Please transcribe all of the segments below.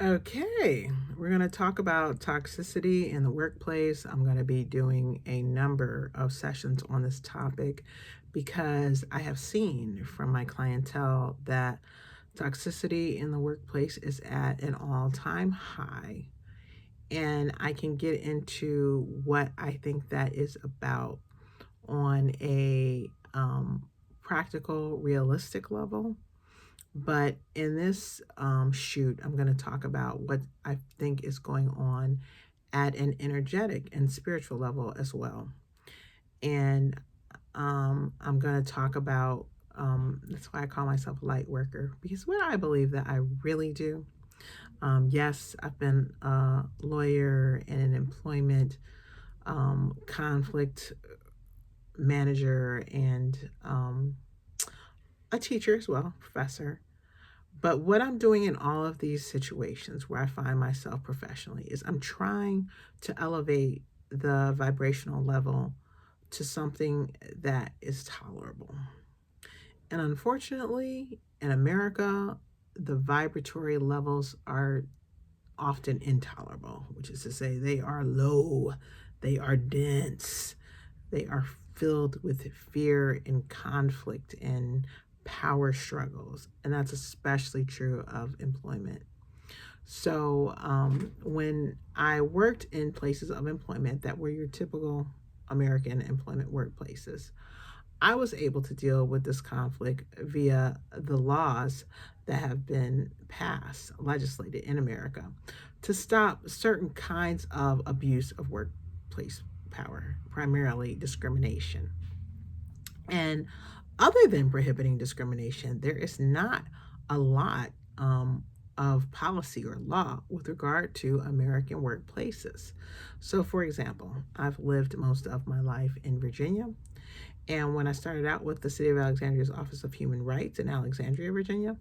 Okay, we're going to talk about toxicity in the workplace. I'm going to be doing a number of sessions on this topic because I have seen from my clientele that toxicity in the workplace is at an all time high. And I can get into what I think that is about on a practical, realistic level. But in this shoot, I'm going to talk about what I think is going on at an energetic and spiritual level as well. And I'm going to talk about that's why I call myself a light worker, because what I believe that I really do. Yes, I've been a lawyer and an employment conflict manager and a teacher as well, professor. But what I'm doing in all of these situations where I find myself professionally is I'm trying to elevate the vibrational level to something that is tolerable. And unfortunately, in America, the vibratory levels are often intolerable, which is to say, they are low, they are dense, they are filled with fear and conflict and power struggles. And that's especially true of employment. So, when I worked in places of employment that were your typical American employment workplaces, I was able to deal with this conflict via the laws that have been passed, legislated in America to stop certain kinds of abuse of workplace power, primarily discrimination. And other than prohibiting discrimination, there is not a lot of policy or law with regard to American workplaces. So, for example, I've lived most of my life in Virginia. And when I started out with the City of Alexandria's Office of Human Rights in Alexandria, Virginia,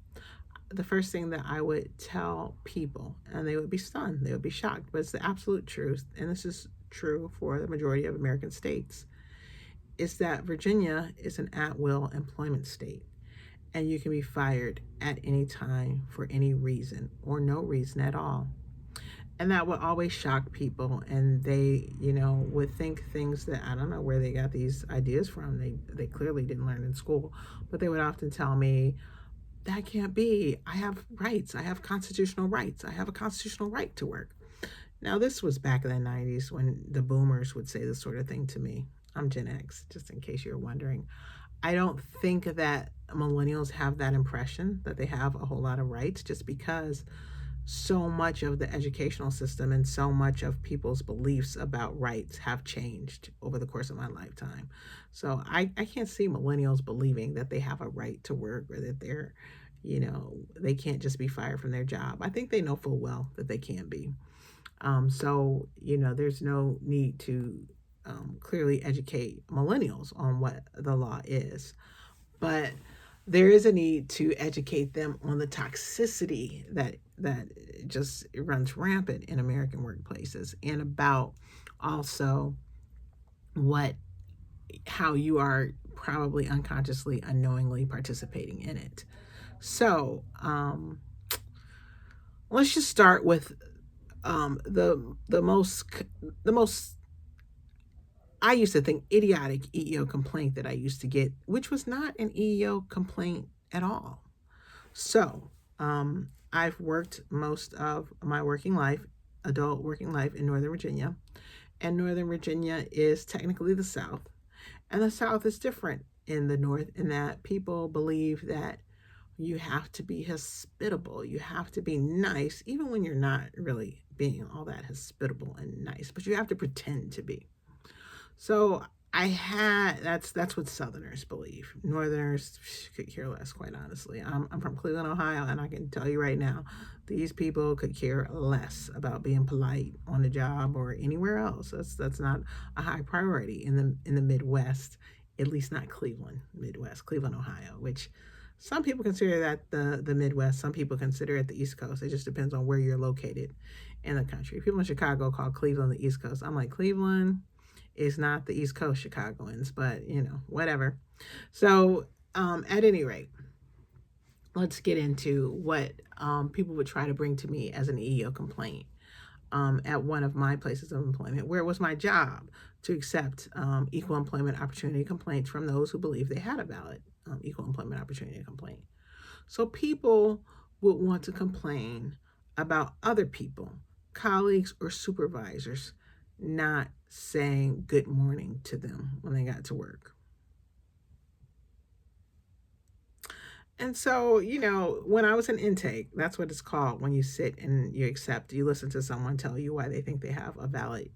the first thing that I would tell people, and they would be stunned, they would be shocked, but it's the absolute truth, and this is true for the majority of American states, is that Virginia is an at will employment state. And you can be fired at any time for any reason or no reason at all. And that would always shock people, and they, would think things that I don't know where they got these ideas from. They clearly didn't learn in school, but they would often tell me, that can't be. I have rights. I have constitutional rights. I have a constitutional right to work. Now, this was back in the 90s when the boomers would say this sort of thing to me. I'm Gen X, just in case you're wondering. I don't think that millennials have that impression that they have a whole lot of rights, just because so much of the educational system and so much of people's beliefs about rights have changed over the course of my lifetime. So I can't see millennials believing that they have a right to work, or that they can't just be fired from their job. I think they know full well that they can be. So there's no need to clearly educate millennials on what the law is. But there is a need to educate them on the toxicity that just runs rampant in American workplaces, and about also what how you are probably unconsciously, unknowingly participating in it. So let's just start with the most I used to think idiotic EEO complaint that I used to get, which was not an EEO complaint at all. So, I've worked most of my working life, adult working life, in Northern Virginia. And Northern Virginia is technically the South. And the South is different in the North, in that people believe that you have to be hospitable, you have to be nice, even when you're not really being all that hospitable and nice, but you have to pretend to be. So that's what Southerners believe. Northerners could care less, quite honestly. I'm from Cleveland, Ohio, and I can tell you right now, these people could care less about being polite on the job or anywhere else. That's not a high priority in the Midwest, at least not Cleveland, Midwest, Cleveland, Ohio, which some people consider that the Midwest. Some people consider it the East Coast. It just depends on where you're located in the country. People in Chicago call Cleveland the East Coast. I'm like, Cleveland is not the East Coast Chicagoans, but whatever. So, at any rate, let's get into what people would try to bring to me as an EEO complaint at one of my places of employment, where it was my job to accept equal employment opportunity complaints from those who believe they had a valid equal employment opportunity complaint. So people would want to complain about other people, colleagues or supervisors, not saying good morning to them when they got to work. And so, when I was in intake, that's what it's called when you sit and you listen to someone tell you why they think they have a valid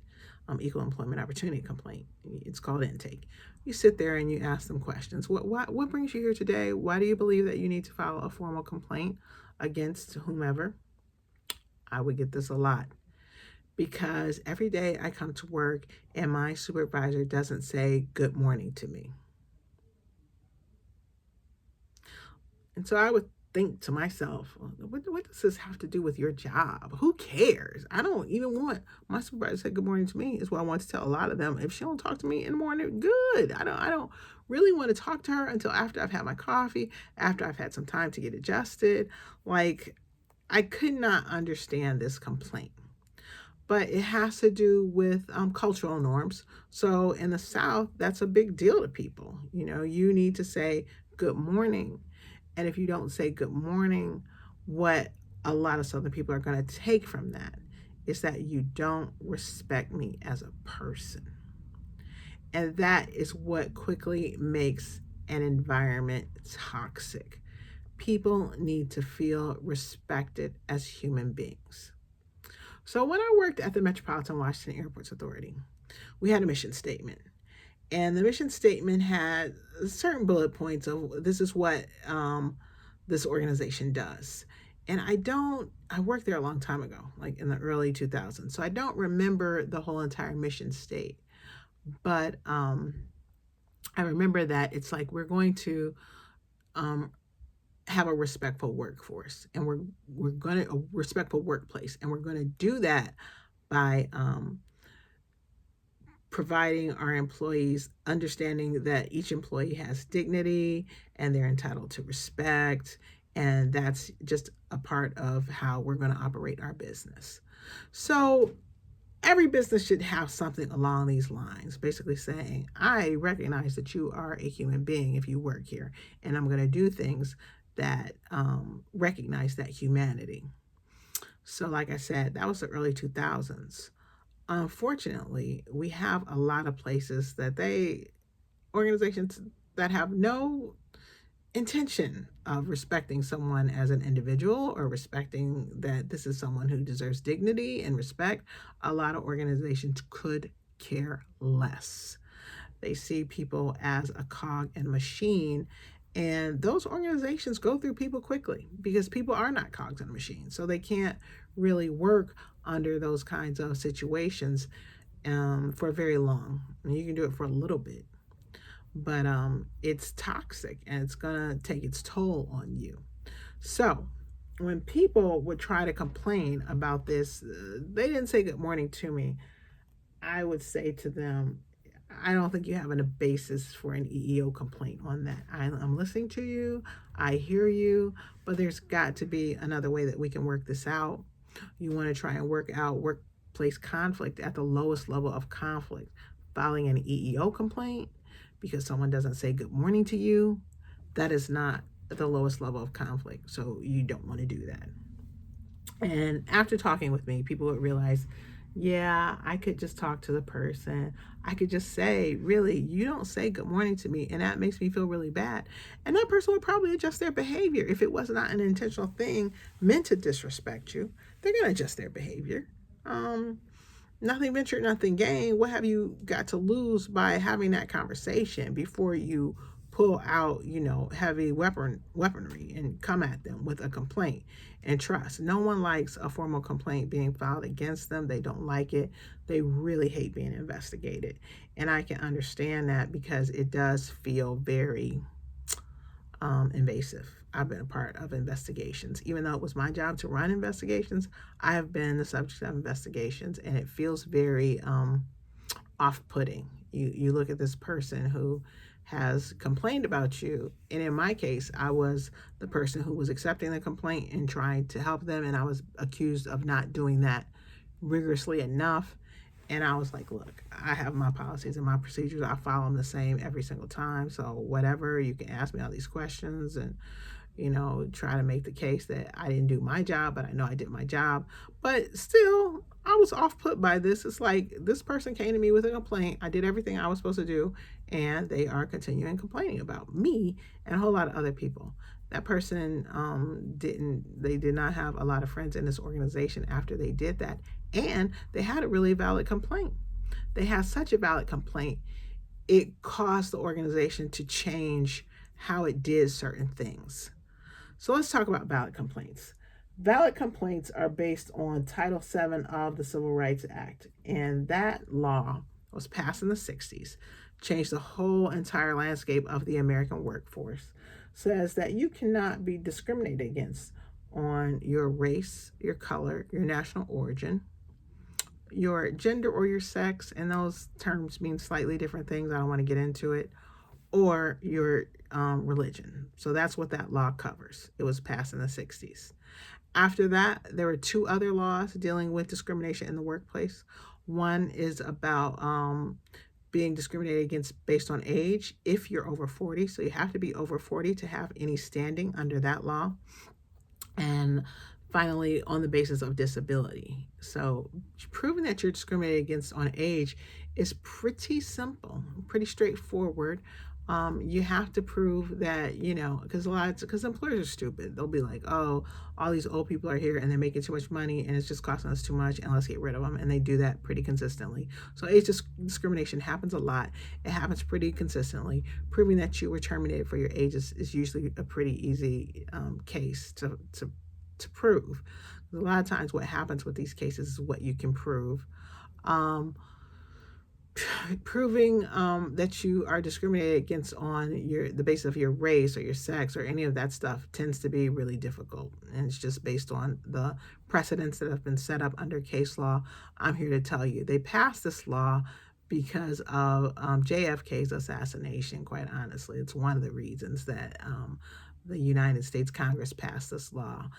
equal employment opportunity complaint. It's called intake. You sit there and you ask them questions. What brings you here today? Why do you believe that you need to file a formal complaint against whomever? I would get this a lot because every day I come to work and my supervisor doesn't say good morning to me. And so I would think to myself, what does this have to do with your job? Who cares? I don't even want my supervisor to say good morning to me. Is what I want to tell a lot of them. If she don't talk to me in the morning, good. I don't really want to talk to her until after I've had my coffee, after I've had some time to get adjusted. Like, I could not understand this complaint. But it has to do with cultural norms. So in the South, that's a big deal to people. You need to say good morning. And if you don't say good morning, what a lot of Southern people are going to take from that is that you don't respect me as a person. And that is what quickly makes an environment toxic. People need to feel respected as human beings. So when I worked at the Metropolitan Washington Airports Authority, we had a mission statement. And the mission statement had certain bullet points of this is what this organization does. And I worked there a long time ago, like in the early 2000s. So I don't remember the whole entire mission state. But I remember that it's like we're going to have a respectful workforce, and we're going to a respectful workplace, and we're going to do that by providing our employees understanding that each employee has dignity and they're entitled to respect, and that's just a part of how we're going to operate our business. So every business should have something along these lines, basically saying, I recognize that you are a human being if you work here, and I'm going to do things that recognize that humanity. So like I said, that was the early 2000s. Unfortunately, we have a lot of places organizations that have no intention of respecting someone as an individual or respecting that this is someone who deserves dignity and respect. A lot of organizations could care less. They see people as a cog and machine, and those organizations go through people quickly because people are not cogs in a machine. So they can't really work under those kinds of situations for very long. You can do it for a little bit, but it's toxic and it's gonna take its toll on you. So when people would try to complain about this, they didn't say good morning to me. I would say to them, I don't think you have a basis for an EEO complaint on that. I'm listening to you, I hear you, but there's got to be another way that we can work this out. You want to try and work out workplace conflict at the lowest level of conflict, filing an EEO complaint because someone doesn't say good morning to you. That is not the lowest level of conflict, so you don't want to do that. And after talking with me, people would realize, yeah, I could just talk to the person. I could just say, really, you don't say good morning to me, and that makes me feel really bad. And that person would probably adjust their behavior. If it was not an intentional thing meant to disrespect you, they're going to adjust their behavior. Nothing ventured, nothing gained. What have you got to lose by having that conversation before you pull out, heavy weaponry and come at them with a complaint? And trust, no one likes a formal complaint being filed against them. They don't like it. They really hate being investigated. And I can understand that because it does feel very invasive. I've been a part of investigations. Even though it was my job to run investigations, I have been the subject of investigations, and it feels very off-putting. You look at this person who has complained about you. And in my case, I was the person who was accepting the complaint and trying to help them. And I was accused of not doing that rigorously enough. And I was like, look, I have my policies and my procedures. I follow them the same every single time. So whatever, you can ask me all these questions and, try to make the case that I didn't do my job, but I know I did my job. But still, I was off put by this. It's like this person came to me with a complaint. I did everything I was supposed to do, and they are continuing complaining about me and a whole lot of other people. That person they did not have a lot of friends in this organization after they did that. And they had a really valid complaint. They had such a valid complaint, it caused the organization to change how it did certain things. So let's talk about valid complaints. Valid complaints are based on Title VII of the Civil Rights Act, and that law was passed in the 60s, changed the whole entire landscape of the American workforce. Says that you cannot be discriminated against on your race, your color, your national origin, your gender, or your sex, and those terms mean slightly different things. I don't want to get into it, or your religion. So that's what that law covers. It was passed in the 60s. After that, there were two other laws dealing with discrimination in the workplace. One is about being discriminated against based on age if you're over 40. So you have to be over 40 to have any standing under that law. And finally, on the basis of disability. So proving that you're discriminated against on age is pretty simple, pretty straightforward. You have to prove that, because employers are stupid. They'll be like, oh, all these old people are here and they're making too much money and it's just costing us too much and let's get rid of them. And they do that pretty consistently. So age discrimination happens a lot. It happens pretty consistently. Proving that you were terminated for your age is usually a pretty easy case to prove. A lot of times what happens with these cases is what you can prove. Proving that you are discriminated against on the basis of your race or your sex or any of that stuff tends to be really difficult, and it's just based on the precedents that have been set up under case law. I'm here to tell you they passed this law because of JFK's assassination. Quite honestly, it's one of the reasons that the United States Congress passed this law.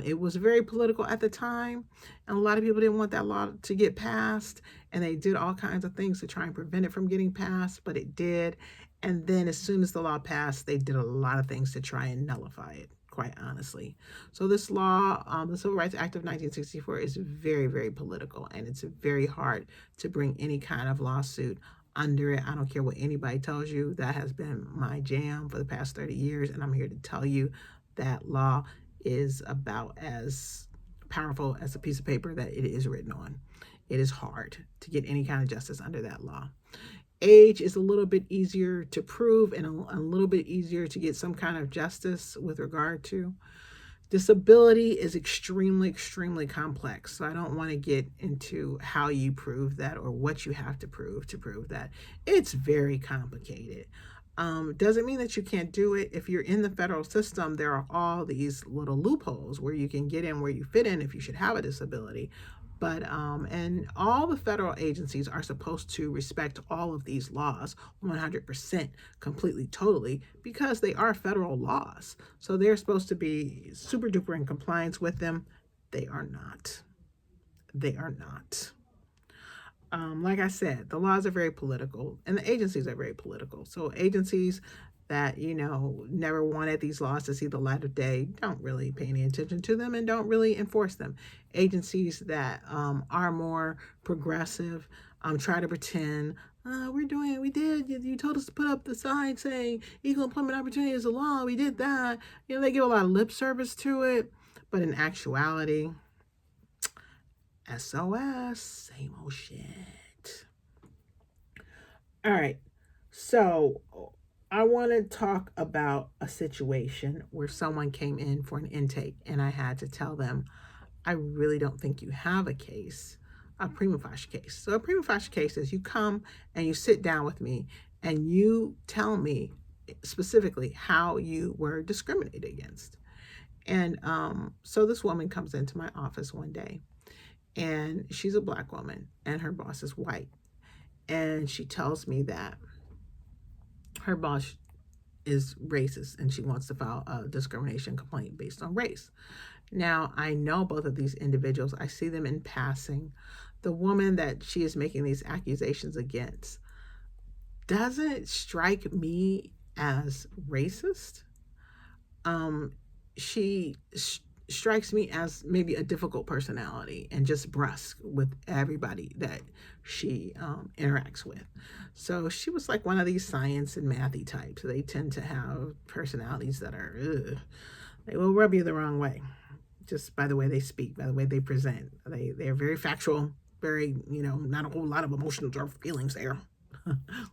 It was very political at the time, and a lot of people didn't want that law to get passed, and they did all kinds of things to try and prevent it from getting passed, but it did. And then as soon as the law passed, they did a lot of things to try and nullify it, quite honestly. So this law, the Civil Rights Act of 1964, is very, very political, and it's very hard to bring any kind of lawsuit under it. I don't care what anybody tells you. That has been my jam for the past 30 years, and I'm here to tell you that law is about as powerful as a piece of paper that it is written on. It is hard to get any kind of justice under that law. Age is a little bit easier to prove and a little bit easier to get some kind of justice with regard to. Disability is extremely, extremely complex. So I don't want to get into how you prove that or what you have to prove that. It's very complicated. Doesn't mean that you can't do it. If you're in the federal system, there are all these little loopholes where you can get in where you fit in if you should have a disability. But and all the federal agencies are supposed to respect all of these laws 100%, completely, totally, because they are federal laws. So they're supposed to be super duper in compliance with them. They are not. They are not. Like I said, the laws are very political and the agencies are very political. So agencies that, never wanted these laws to see the light of day don't really pay any attention to them and don't really enforce them. Agencies that are more progressive try to pretend, we did, you told us to put up the sign saying equal employment opportunity is a law, we did that. They give a lot of lip service to it, but in actuality, SOS, same old shit. All right, so I want to talk about a situation where someone came in for an intake and I had to tell them, I really don't think you have a case, a prima facie case. So a prima facie case is you come and you sit down with me and you tell me specifically how you were discriminated against. And so this woman comes into my office one day, and she's a Black woman and her boss is white. And she tells me that her boss is racist and she wants to file a discrimination complaint based on race. Now, I know both of these individuals. I see them in passing. The woman that she is making these accusations against doesn't strike me as racist. She strikes me as maybe a difficult personality and just brusque with everybody that she interacts with. So she was like one of these science and mathy types. They tend to have personalities that are, they will rub you the wrong way, just by the way they speak, by the way they present. They're very factual, very, not a whole lot of emotions or feelings there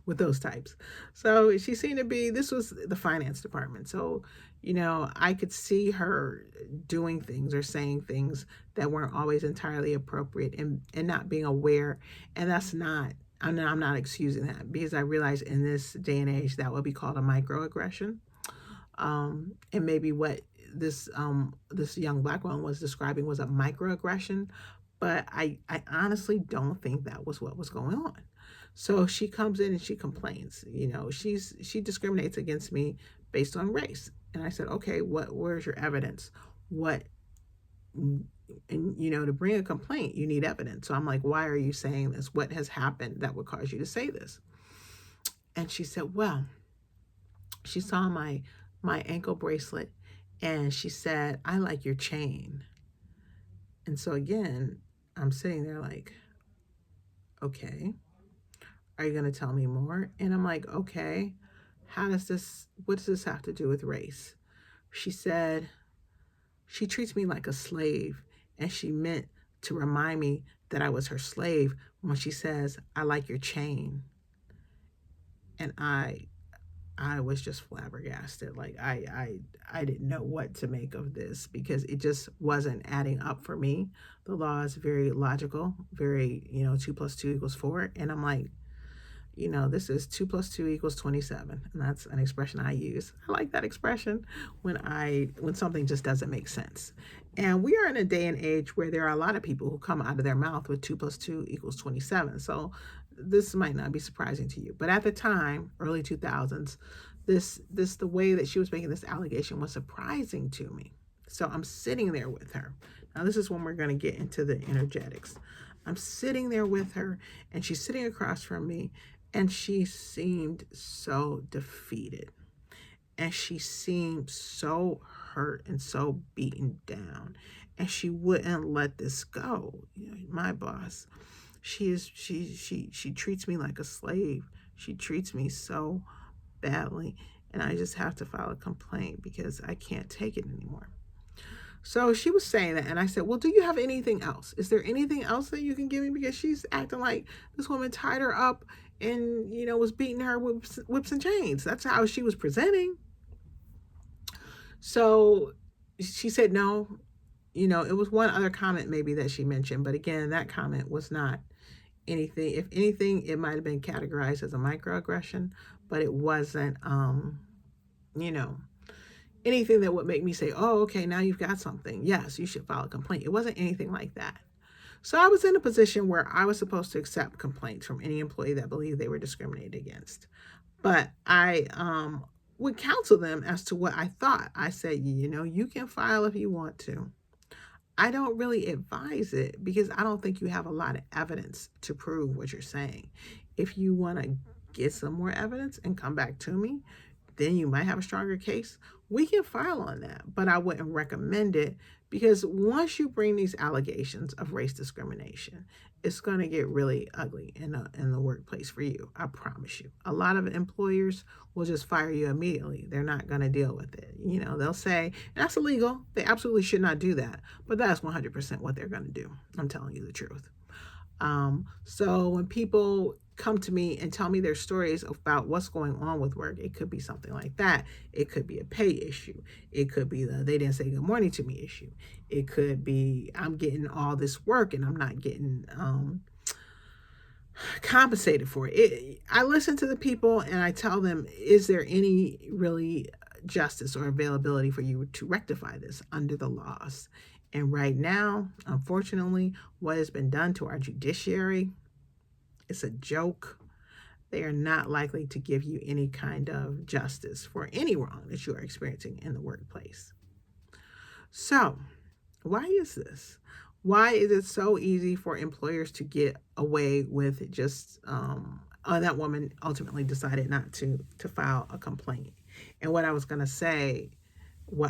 with those types. So she seemed to be, this was the finance department. So, I could see her doing things or saying things that weren't always entirely appropriate and not being aware. And that's not, I'm not excusing that, because I realize in this day and age that would be called a microaggression. And maybe what this young black woman was describing was a microaggression, but I honestly don't think that was what was going on. So she comes in and she complains. She discriminates against me based on race. And I said, okay, where's your evidence? What and to bring a complaint, you need evidence. So I'm like, why are you saying this? What has happened that would cause you to say this? And she said, well, she saw my ankle bracelet and she said, I like your chain. And so again, I'm sitting there like, okay, are you going to tell me more? And I'm like, okay, what does this have to do with race? She said, she treats me like a slave, and she meant to remind me that I was her slave when she says, I like your chain. And I was just flabbergasted. Like I didn't know what to make of this, because it just wasn't adding up for me. The law is very logical, very, 2 + 2 = 4. And I'm like, this is 2 + 2 = 27. And that's an expression I use. I like that expression when something just doesn't make sense. And we are in a day and age where there are a lot of people who come out of their mouth with 2 + 2 = 27. So this might not be surprising to you. But at the time, early 2000s, the way that she was making this allegation was surprising to me. So I'm sitting there with her. Now this is when we're going to get into the energetics. I'm sitting there with her, and she's sitting across from me, and she seemed so defeated. And she seemed so hurt and so beaten down. And she wouldn't let this go. My boss, she treats me like a slave. She treats me so badly. And I just have to file a complaint because I can't take it anymore. So she was saying that, and I said, well, do you have anything else? Is there anything else that you can give me? Because she's acting like this woman tied her up and, was beating her with whips and chains. That's how she was presenting. So she said, no, it was one other comment maybe that she mentioned. But again, that comment was not anything. If anything, it might have been categorized as a microaggression, but it wasn't, anything that would make me say, oh, okay, now you've got something. Yes, you should file a complaint. It wasn't anything like that. So I was in a position where I was supposed to accept complaints from any employee that believed they were discriminated against. But I would counsel them as to what I thought. I said, you can file if you want to. I don't really advise it because I don't think you have a lot of evidence to prove what you're saying. If you want to get some more evidence and come back to me, then you might have a stronger case. We can file on that, but I wouldn't recommend it, because once you bring these allegations of race discrimination, it's going to get really ugly in the workplace for you. I promise you. A lot of employers will just fire you immediately. They're not going to deal with it. They'll say, that's illegal. They absolutely should not do that. But that's 100% what they're going to do. I'm telling you the truth. So when people come to me and tell me their stories about what's going on with work, it could be something like that. It could be a pay issue. It could be the they didn't say good morning to me issue. It could be I'm getting all this work and I'm not getting compensated for it. I listen to the people and I tell them, is there any really justice or availability for you to rectify this under the laws? And right now, unfortunately, what has been done to our judiciary, it's a joke. they are not likely to give you any kind of justice for any wrong that you are experiencing in the workplace. So, why is this? Why is it so easy for employers to get away with just that woman ultimately decided not to file a complaint? And what I was going to say,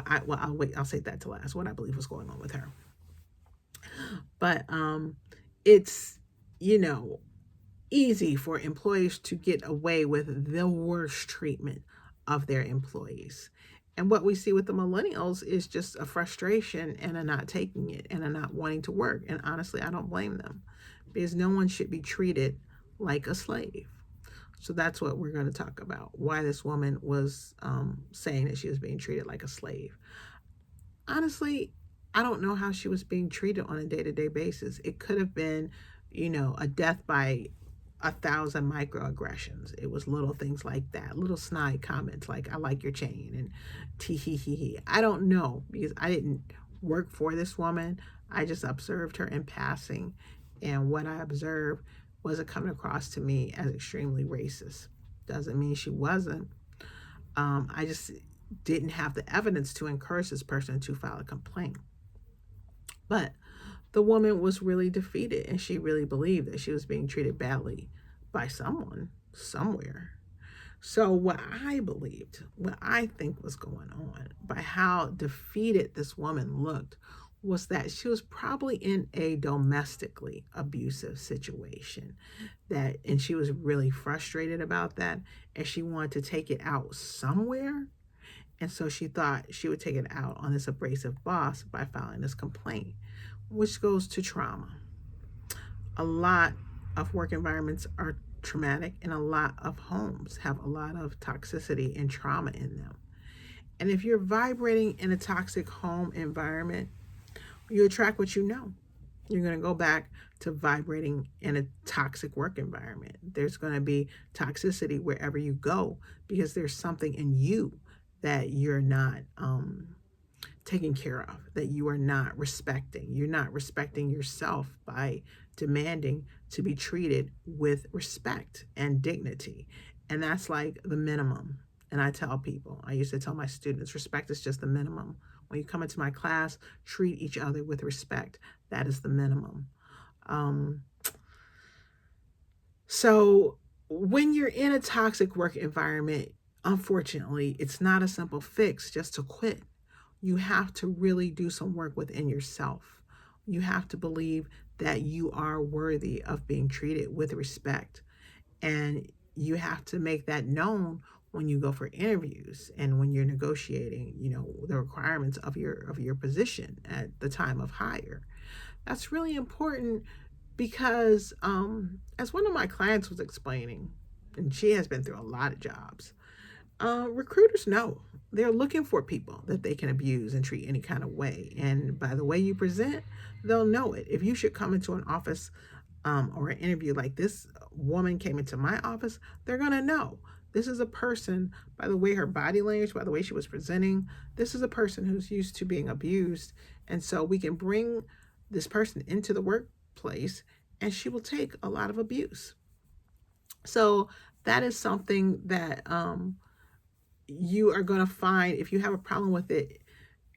I'll wait, I'll say that to last, what I believe was going on with her. But it's, you know, easy for employers to get away with the worst treatment of their employees. And what we see with the millennials is just a frustration and a not taking it and a not wanting to work. And honestly, I don't blame them, because no one should be treated like a slave. So that's what we're going to talk about, why this woman was saying that she was being treated like a slave. Honestly, I don't know how she was being treated on a day-to-day basis. It could have been, a death by 1,000 microaggressions. It was little things like that, little snide comments like "I like your chain" and "tee hee hee hee." I don't know, because I didn't work for this woman. I just observed her in passing, and what I observed wasn't coming across to me as extremely racist. Doesn't mean she wasn't. I just didn't have the evidence to encourage this person to file a complaint. But the woman was really defeated, and she really believed that she was being treated badly by someone somewhere. So what I believed, what I think was going on, by how defeated this woman looked, was that she was probably in a domestically abusive situation, and she was really frustrated about that, and she wanted to take it out somewhere. And so she thought she would take it out on this abrasive boss by filing this complaint, which goes to trauma. A lot of work environments are traumatic, and a lot of homes have a lot of toxicity and trauma in them. And if you're vibrating in a toxic home environment, you attract what you know. You're going to go back to vibrating in a toxic work environment. There's going to be toxicity wherever you go, because there's something in you that you're not taking care of, that you are not respecting. You're not respecting yourself by demanding to be treated with respect and dignity. And that's like the minimum. And I tell people, I used to tell my students, respect is just the minimum. When you come into my class, treat each other with respect. That is the minimum. So when you're in a toxic work environment, unfortunately, it's not a simple fix just to quit. You have to really do some work within yourself. You have to believe that you are worthy of being treated with respect. And you have to make that known when you go for interviews and when you're negotiating, the requirements of your position at the time of hire. That's really important, because as one of my clients was explaining, and she has been through a lot of jobs, recruiters know they're looking for people that they can abuse and treat any kind of way. And by the way you present, they'll know it. If you should come into an office or an interview like this woman came into my office, they're going to know this is a person, by the way her body language, by the way she was presenting, this is a person who's used to being abused. And so we can bring this person into the workplace, and she will take a lot of abuse. So that is something that you are going to find. If you have a problem with it,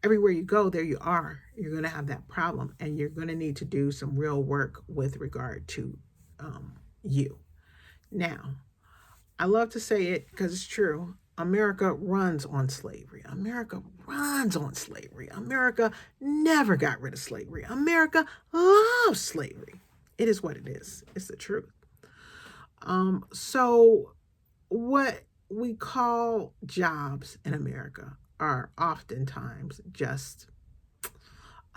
everywhere you go, there you are. You're going to have that problem, and you're going to need to do some real work with regard to you. Now, I love to say it because it's true. America runs on slavery. America runs on slavery. America never got rid of slavery. America loves slavery. It is what it is. It's the truth. So what we call jobs in America are oftentimes just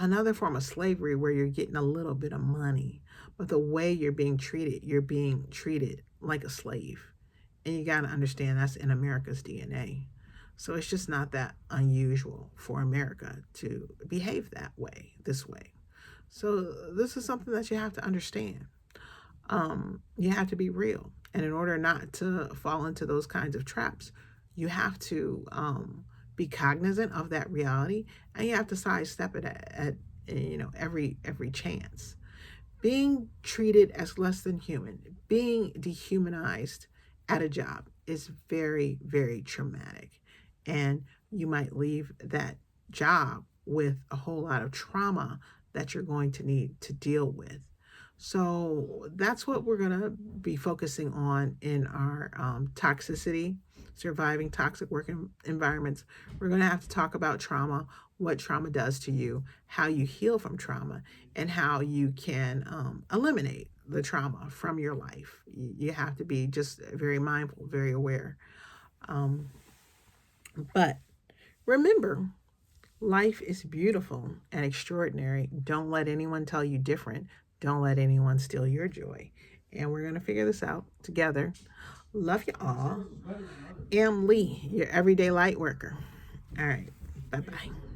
another form of slavery, where you're getting a little bit of money, but the way you're being treated like a slave. And you got to understand that's in America's DNA. So it's just not that unusual for America to behave this way. So this is something that you have to understand. You have to be real. And in order not to fall into those kinds of traps, you have to be cognizant of that reality, and you have to sidestep it at every chance. Being treated as less than human, being dehumanized, at a job is very, very traumatic. And you might leave that job with a whole lot of trauma that you're going to need to deal with. So that's what we're going to be focusing on in our toxicity, surviving toxic work environments. We're going to have to talk about trauma, what trauma does to you, how you heal from trauma, and how you can eliminate the trauma from your life. You have to be just very mindful, very aware. Um, but remember, life is beautiful and extraordinary. Don't let anyone tell you different. Don't let anyone steal your joy. And we're going to figure this out together. Love you all. Am Lee, your everyday light worker. All right. Bye bye.